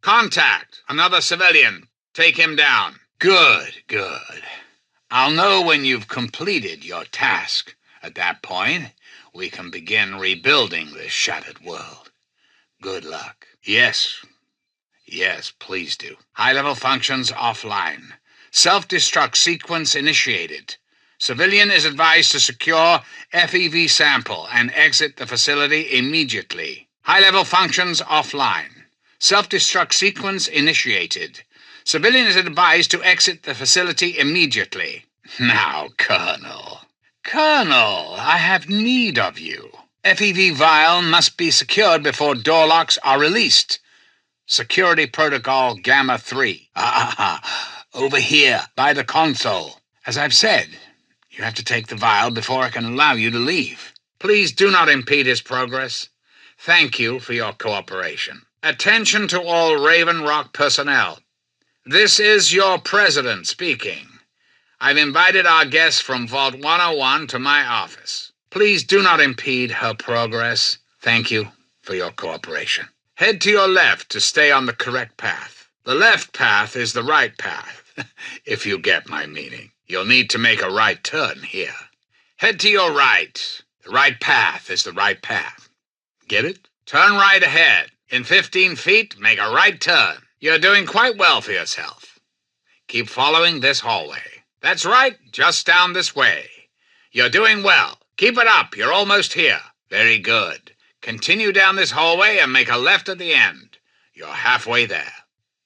Contact! Another civilian. Take him down. Good, good. I'll know when you've completed your task. At that point, we can begin rebuilding this shattered world. Good luck. Yes, please do. High-level functions offline. Self-destruct sequence initiated. Civilian is advised to secure FEV sample and exit the facility immediately. High-level functions offline. Self-destruct sequence initiated. Civilian is advised to exit the facility immediately. Now, Colonel. Colonel, I have need of you. FEV vial must be secured before door locks are released. Security Protocol Gamma 3. Over here, by the console. As I've said, you have to take the vial before I can allow you to leave. Please do not impede his progress. Thank you for your cooperation. Attention to all Raven Rock personnel. This is your president speaking. I've invited our guest from Vault 101 to my office. Please do not impede her progress. Thank you for your cooperation. Head to your left to stay on the correct path. The left path is the right path, if you get my meaning. You'll need to make a right turn here. Head to your right. The right path is the right path. Get it? Turn right ahead. In 15 feet, make a right turn. You're doing quite well for yourself. Keep following this hallway. That's right, just down this way. You're doing well. Keep it up, you're almost here. Very good. Continue down this hallway and make a left at the end. You're halfway there.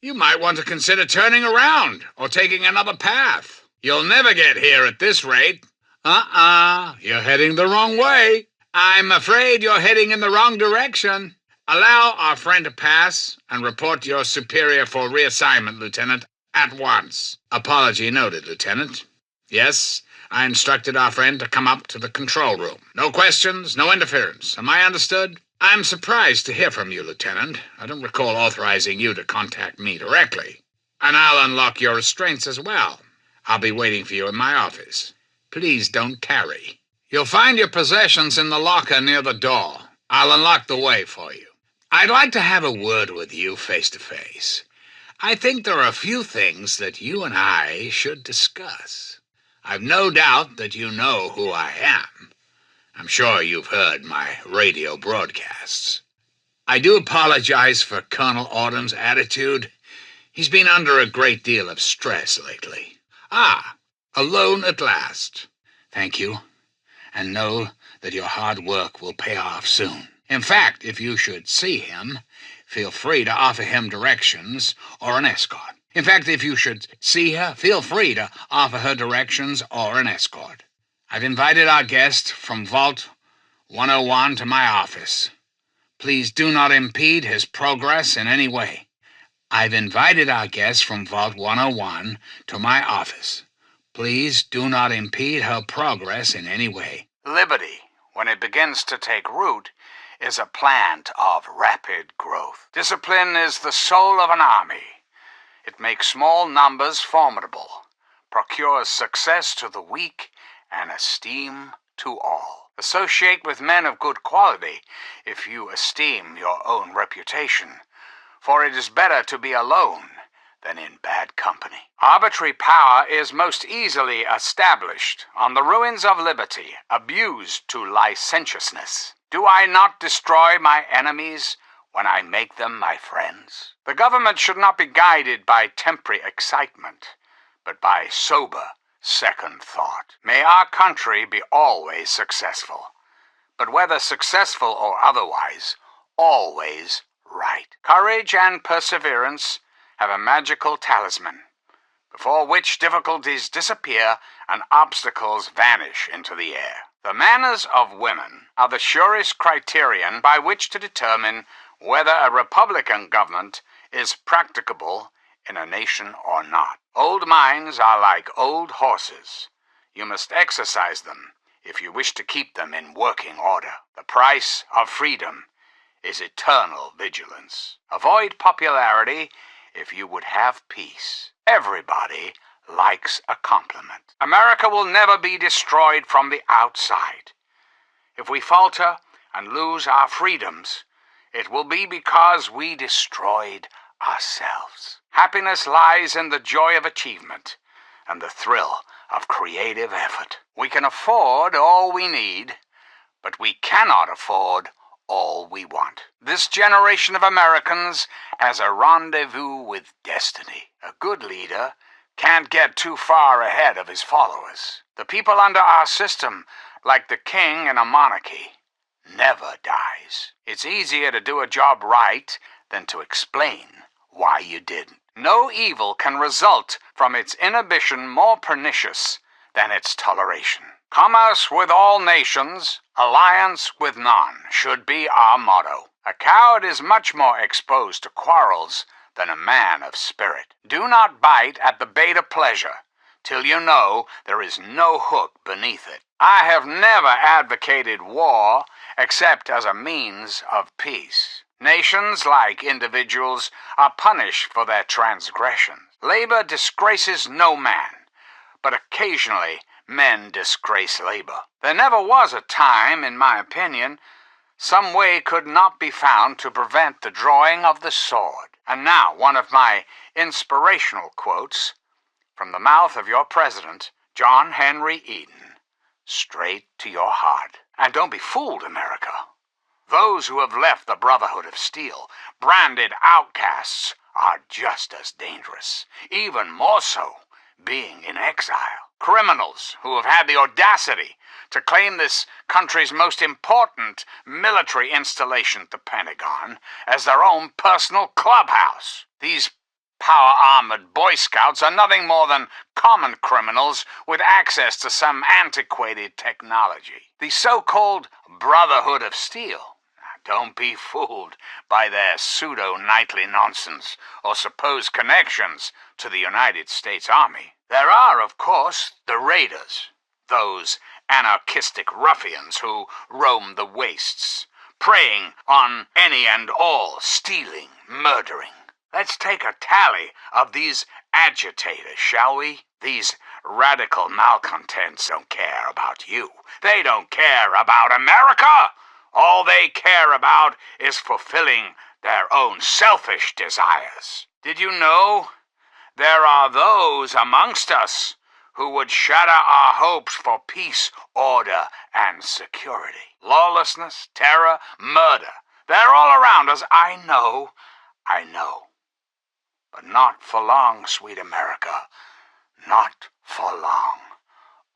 You might want to consider turning around or taking another path. You'll never get here at this rate. You're heading the wrong way. I'm afraid you're heading in the wrong direction. Allow our friend to pass and report to your superior for reassignment, Lieutenant, at once. Apology noted, Lieutenant. Yes, I instructed our friend to come up to the control room. No questions, no interference. Am I understood? I'm surprised to hear from you, Lieutenant. I don't recall authorizing you to contact me directly. And I'll unlock your restraints as well. I'll be waiting for you in my office. Please don't tarry. You'll find your possessions in the locker near the door. I'll unlock the way for you. I'd like to have a word with you face to face. I think there are a few things that you and I should discuss. I've no doubt that you know who I am. I'm sure you've heard my radio broadcasts. I do apologize for Colonel Autumn's attitude. He's been under a great deal of stress lately. Alone at last. Thank you, and know that your hard work will pay off soon. In fact, if you should see him, feel free to offer him directions or an escort. In fact, if you should see her, feel free to offer her directions or an escort. I've invited our guest from Vault 101 to my office. Please do not impede his progress in any way. I've invited our guest from Vault 101 to my office. Please do not impede her progress in any way. Liberty, when it begins to take root, is a plant of rapid growth. Discipline is the soul of an army. It makes small numbers formidable, procures success to the weak, and esteem to all. Associate with men of good quality if you esteem your own reputation, for it is better to be alone than in bad company. Arbitrary power is most easily established on the ruins of liberty, abused to licentiousness. Do I not destroy my enemies when I make them my friends? The government should not be guided by temporary excitement, but by sober second thought. May our country be always successful, but whether successful or otherwise, always right. Courage and perseverance have a magical talisman, before which difficulties disappear and obstacles vanish into the air. The manners of women are the surest criterion by which to determine whether a republican government is practicable in a nation or not. Old minds are like old horses. You must exercise them if you wish to keep them in working order. The price of freedom is eternal vigilance. Avoid popularity if you would have peace. Everybody likes a compliment. America will never be destroyed from the outside. If we falter and lose our freedoms, it will be because we destroyed ourselves. Happiness lies in the joy of achievement and the thrill of creative effort. We can afford all we need, but we cannot afford all we want. This generation of Americans has a rendezvous with destiny. A good leader can't get too far ahead of his followers. The people under our system, like the king in a monarchy, never dies. It's easier to do a job right than to explain why you didn't. No evil can result from its inhibition more pernicious than its toleration. Commerce with all nations, alliance with none, should be our motto. A coward is much more exposed to quarrels than a man of spirit. Do not bite at the bait of pleasure till you know there is no hook beneath it. I have never advocated war except as a means of peace. Nations, like individuals, are punished for their transgressions. Labor disgraces no man, but occasionally men disgrace labor. There never was a time, in my opinion, some way could not be found to prevent the drawing of the sword. And now, one of my inspirational quotes from the mouth of your president, John Henry Eden, straight to your heart. And don't be fooled, America. Those who have left the Brotherhood of Steel, branded outcasts, are just as dangerous, even more so, being in exile. Criminals who have had the audacity to claim this country's most important military installation, the Pentagon, as their own personal clubhouse. These power-armored Boy Scouts are nothing more than common criminals with access to some antiquated technology. The so-called Brotherhood of Steel. Don't be fooled by their pseudo-knightly nonsense or supposed connections to the United States Army. There are, of course, the Raiders, those anarchistic ruffians who roam the wastes, preying on any and all, stealing, murdering. Let's take a tally of these agitators, shall we? These radical malcontents don't care about you. They don't care about America. All they care about is fulfilling their own selfish desires. Did you know there are those amongst us who would shatter our hopes for peace, order, and security? Lawlessness, terror, murder. They're all around us. I know. But not for long, sweet America. Not for long.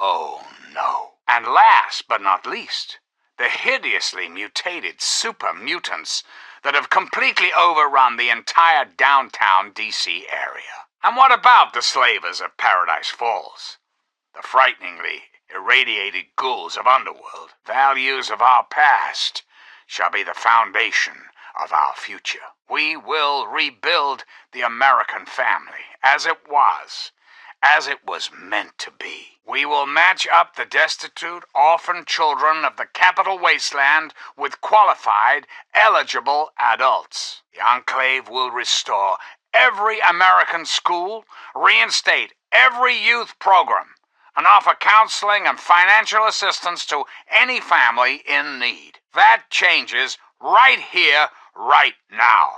Oh, no. And last but not least, the hideously mutated super mutants that have completely overrun the entire downtown D.C. area. And what about the slavers of Paradise Falls? The frighteningly irradiated ghouls of Underworld. Values of our past shall be the foundation of our future. We will rebuild the American family as it was meant to be. We will match up the destitute, orphan children of the capital wasteland with qualified, eligible adults. The Enclave will restore every American school, reinstate every youth program, and offer counseling and financial assistance to any family in need. That changes right here, right now.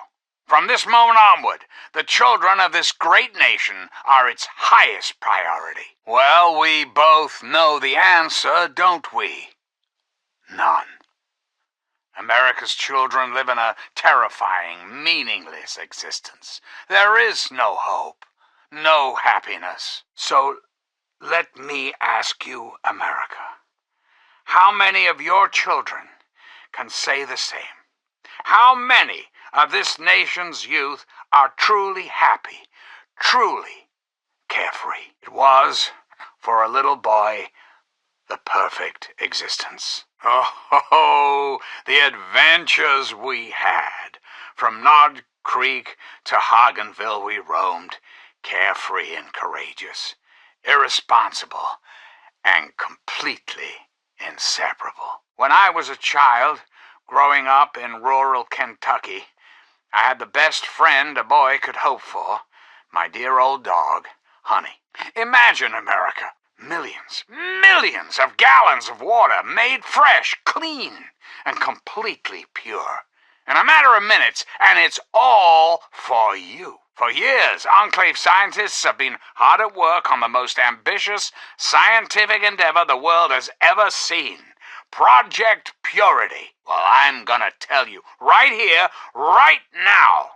From this moment onward, the children of this great nation are its highest priority. Well, we both know the answer, don't we? None. America's children live in a terrifying, meaningless existence. There is no hope, no happiness. So let me ask you, America, how many of your children can say the same? How many of this nation's youth are truly happy, truly carefree? It was, for a little boy, the perfect existence. Oh, the adventures we had. From Nod Creek to Hagenville we roamed, carefree and courageous, irresponsible and completely inseparable. When I was a child, growing up in rural Kentucky, I had the best friend a boy could hope for, my dear old dog, Honey. Imagine, America, millions of gallons of water made fresh, clean, and completely pure. in a matter of minutes, and it's all for you. For years, Enclave scientists have been hard at work on the most ambitious scientific endeavor the world has ever seen. Project Purity. Well, I'm gonna tell you, right here, right now,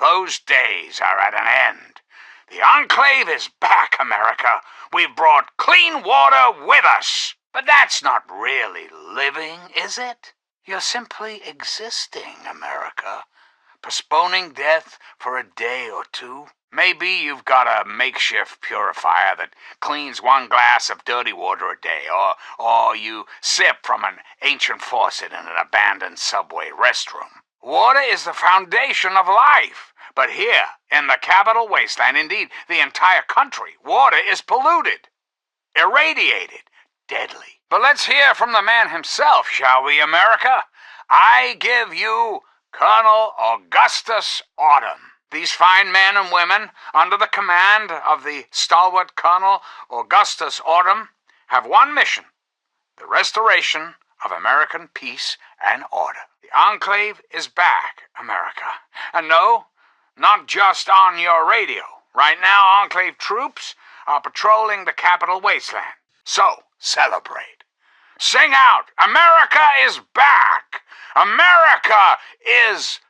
those days are at an end. The Enclave is back, America. We've brought clean water with us. But that's not really living, is it? You're simply existing, America. Postponing death for a day or two. Maybe you've got a makeshift purifier that cleans one glass of dirty water a day, or you sip from an ancient faucet in an abandoned subway restroom. Water is the foundation of life. But here, in the capital wasteland, indeed the entire country, water is polluted, irradiated, deadly. But let's hear from the man himself, shall we, America? I give you Colonel Augustus Autumn. These fine men and women, under the command of the stalwart Colonel Augustus Autumn, have one mission: the restoration of American peace and order. The Enclave is back, America. And no, not just on your radio. Right now, Enclave troops are patrolling the capital wasteland. So, celebrate. Sing out, America is back! America is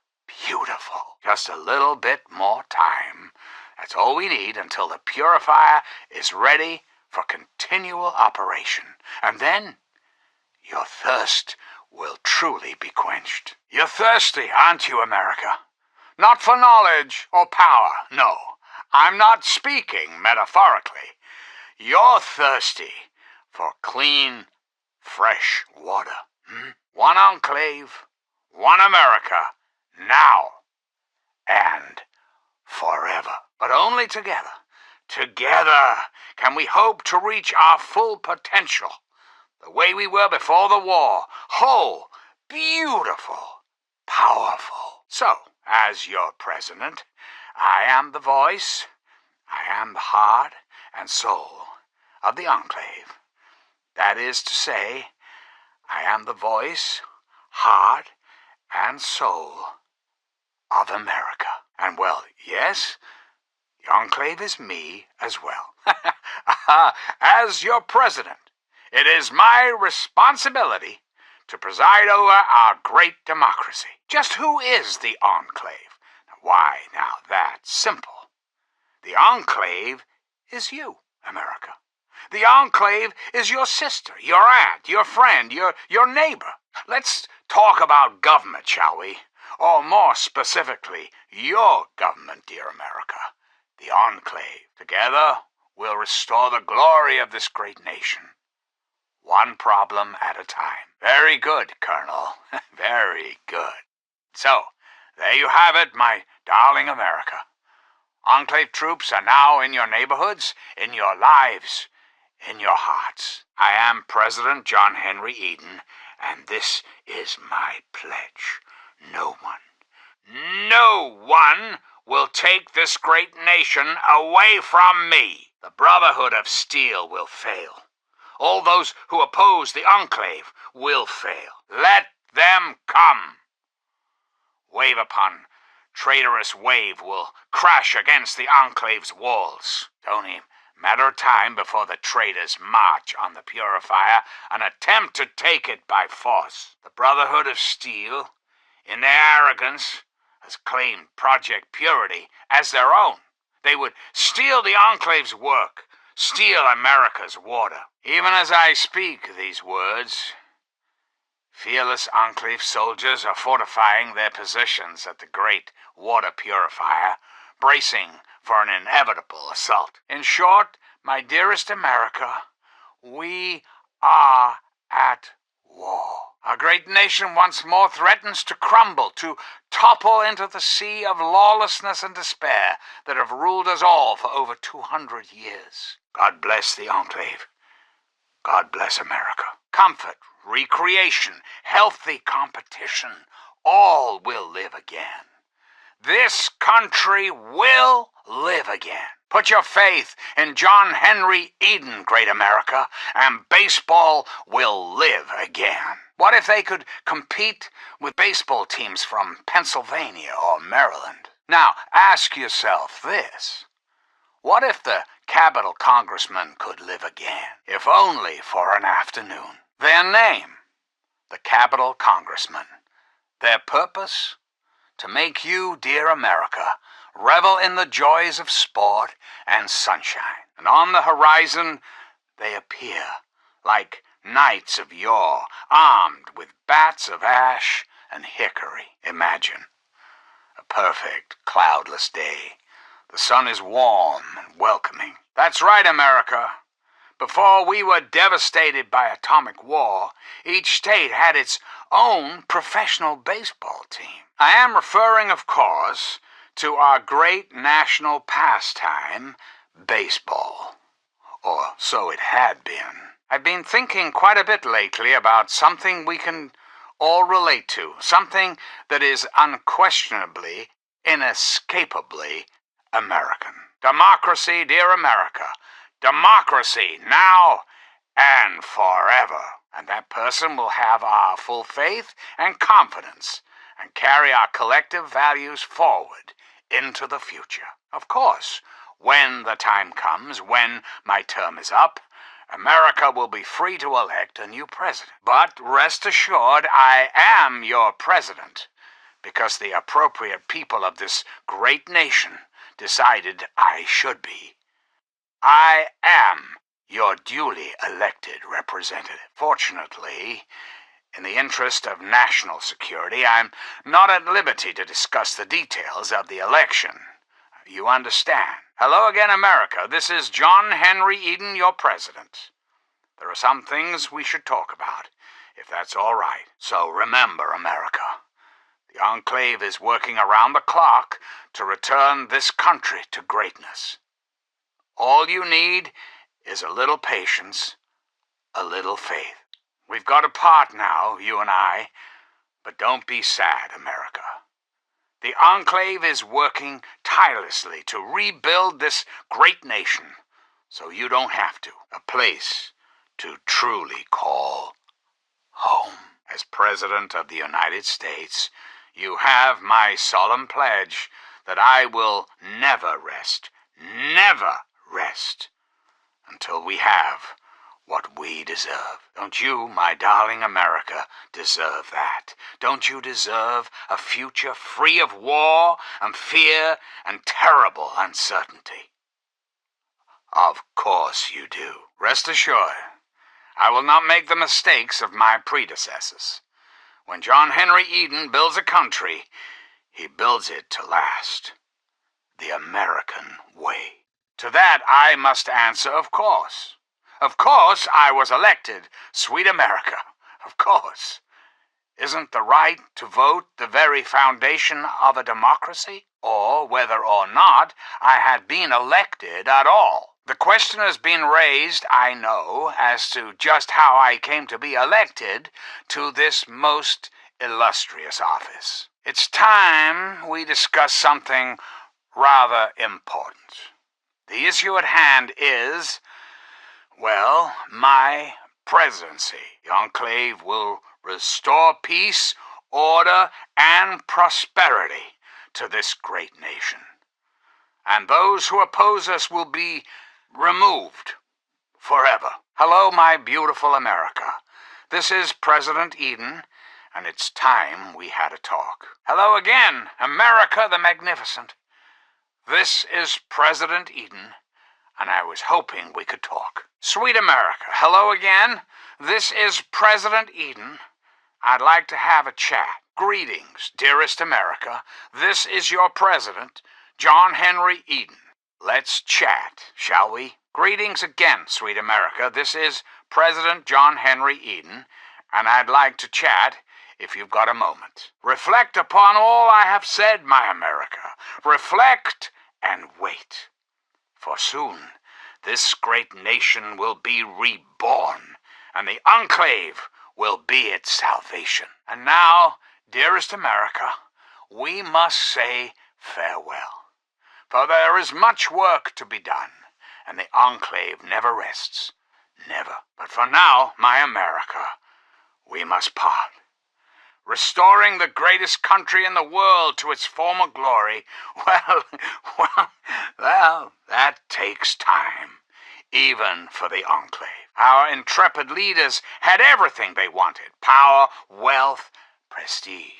beautiful. Just a little bit more time. That's all we need until the purifier is ready for continual operation. And then your thirst will truly be quenched. You're thirsty, aren't you, America? Not for knowledge or power, no. I'm not speaking metaphorically. You're thirsty for clean, fresh water. One Enclave, one America, now and forever. But only together. Together can we hope to reach our full potential, the way we were before the war, whole, beautiful, powerful. So, as your president, I am the voice, I am the heart and soul of the Enclave. That is to say, I am the voice, heart, and soul of America. And well, yes, the Enclave is me as well. As your president, it is my responsibility to preside over our great democracy. Just who is the Enclave? Why, now that's simple. The Enclave is you, America. The Enclave is your sister, your aunt, your friend, your neighbor. Let's talk about government, shall we? Or more specifically, your government, dear America, the Enclave. Together, we'll restore the glory of this great nation, one problem at a time. Very good, Colonel. Very good. So, there you have it, my darling America. Enclave troops are now in your neighborhoods, in your lives, in your hearts. I am President John Henry Eden, and this is my pledge. No one will take this great nation away from me. The Brotherhood of Steel will fail. All those who oppose the Enclave will fail. Let them come. Wave upon traitorous wave will crash against the Enclave's walls. It's only a matter of time before the traitors march on the purifier and attempt to take it by force. The Brotherhood of Steel, in their arrogance, has claimed Project Purity as their own. They would steal the Enclave's work, steal America's water. Even as I speak these words, fearless Enclave soldiers are fortifying their positions at the great water purifier, bracing for an inevitable assault. In short, my dearest America, we are at war. Our great nation once more threatens to crumble, to topple into the sea of lawlessness and despair that have ruled us all for over 200 years. God bless the Enclave. God bless America. Comfort, recreation, healthy competition, all will live again. This country will live again. Put your faith in John Henry Eden, great America, and baseball will live again. What if they could compete with baseball teams from Pennsylvania or Maryland? Now, ask yourself this. What if the Capitol Congressman could live again, if only for an afternoon? Their name, the Capitol Congressman. Their purpose? To make you, dear America, revel in the joys of sport and sunshine. And on the horizon, they appear like knights of yore, armed with bats of ash and hickory. Imagine a perfect, cloudless day. The sun is warm and welcoming. That's right, America. Before we were devastated by atomic war, each state had its own professional baseball team. I am referring, of course, to our great national pastime, baseball. Or so it had been. I've been thinking quite a bit lately about something we can all relate to, something that is unquestionably, inescapably American. Democracy, dear America. Democracy, now and forever. And that person will have our full faith and confidence and carry our collective values forward into the future. Of course, when the time comes, when my term is up, America will be free to elect a new president. But rest assured, I am your president, because the appropriate people of this great nation decided I should be. I am your duly elected representative. Fortunately, in the interest of national security, I'm not at liberty to discuss the details of the election. You understand. Hello again, America. This is John Henry Eden, your president. There are some things we should talk about, if that's all right. So remember, America, the Enclave is working around the clock to return this country to greatness. All you need is a little patience, a little faith. We've got a part now, you and I, but don't be sad, America. The Enclave is working tirelessly to rebuild this great nation, so you don't have to. A place to truly call home. As President of the United States, you have my solemn pledge that I will never rest until we have what we deserve. Don't you, my darling America, deserve that? Don't you deserve a future free of war and fear and terrible uncertainty? Of course you do. Rest assured, I will not make the mistakes of my predecessors. When John Henry Eden builds a country, he builds it to last. The American way. To that I must answer, of course. Of course I was elected, sweet America. Of course. Isn't the right to vote the very foundation of a democracy? Or whether or not I had been elected at all. The question has been raised, I know, as to just how I came to be elected to this most illustrious office. It's time we discuss something rather important. The issue at hand is, well, my presidency. The Enclave will restore peace, order, and prosperity to this great nation. And those who oppose us will be removed forever. Hello, my beautiful America. This is President Eden, and it's time we had a talk. Hello again, America the Magnificent. This is President Eden, and I was hoping we could talk. Sweet America, hello again. This is President Eden. I'd like to have a chat. Greetings, dearest America. This is your president, John Henry Eden. Let's chat, shall we? Greetings again, sweet America. This is President John Henry Eden, and I'd like to chat if you've got a moment. Reflect upon all I have said, my America. Reflect and wait. For soon, this great nation will be reborn, and the Enclave will be its salvation. And now, dearest America, we must say farewell. For there is much work to be done, and the Enclave never rests. Never. But for now, my America, we must part. Restoring the greatest country in the world to its former glory, well, that takes time, even for the Enclave. Our intrepid leaders had everything they wanted: power, wealth, prestige.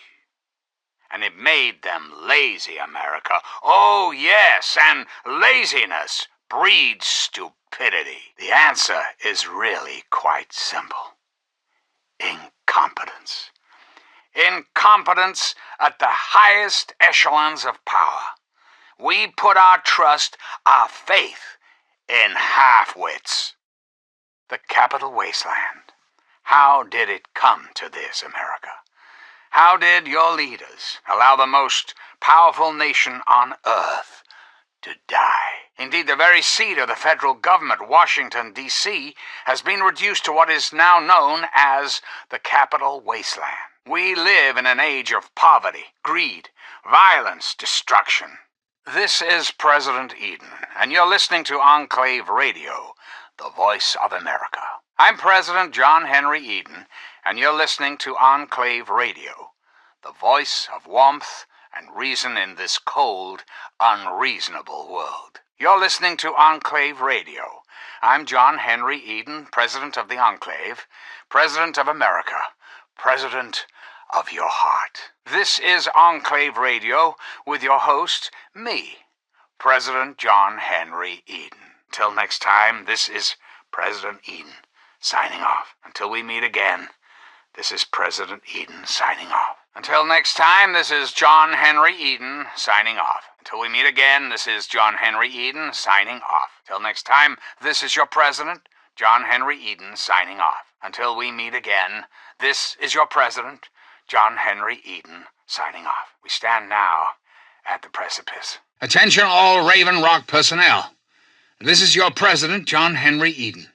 And it made them lazy, America. Oh, yes, and laziness breeds stupidity. The answer is really quite simple: incompetence. Incompetence at the highest echelons of power. We put our trust, our faith, in half-wits. The capital wasteland. How did it come to this, America? How did your leaders allow the most powerful nation on earth to die? Indeed, the very seat of the federal government, Washington, D.C., has been reduced to what is now known as the capital wasteland. We live in an age of poverty, greed, violence, destruction. This is President Eden, and you're listening to Enclave Radio, the voice of America. I'm President John Henry Eden, and you're listening to Enclave Radio, the voice of warmth and reason in this cold, unreasonable world. You're listening to Enclave Radio. I'm John Henry Eden, President of the Enclave, President of America, President of your heart. This is Enclave Radio with your host, me, President John Henry Eden. Till next time, this is President Eden signing off. Until we meet again, this is President Eden signing off. Until next time, this is John Henry Eden signing off. Until we meet again, this is John Henry Eden signing off. Till next time, this is your President, John Henry Eden signing off. Until we meet again, this is your President, John Henry Eden signing off. We stand now at the precipice. Attention all Raven Rock personnel. This is your President, John Henry Eden.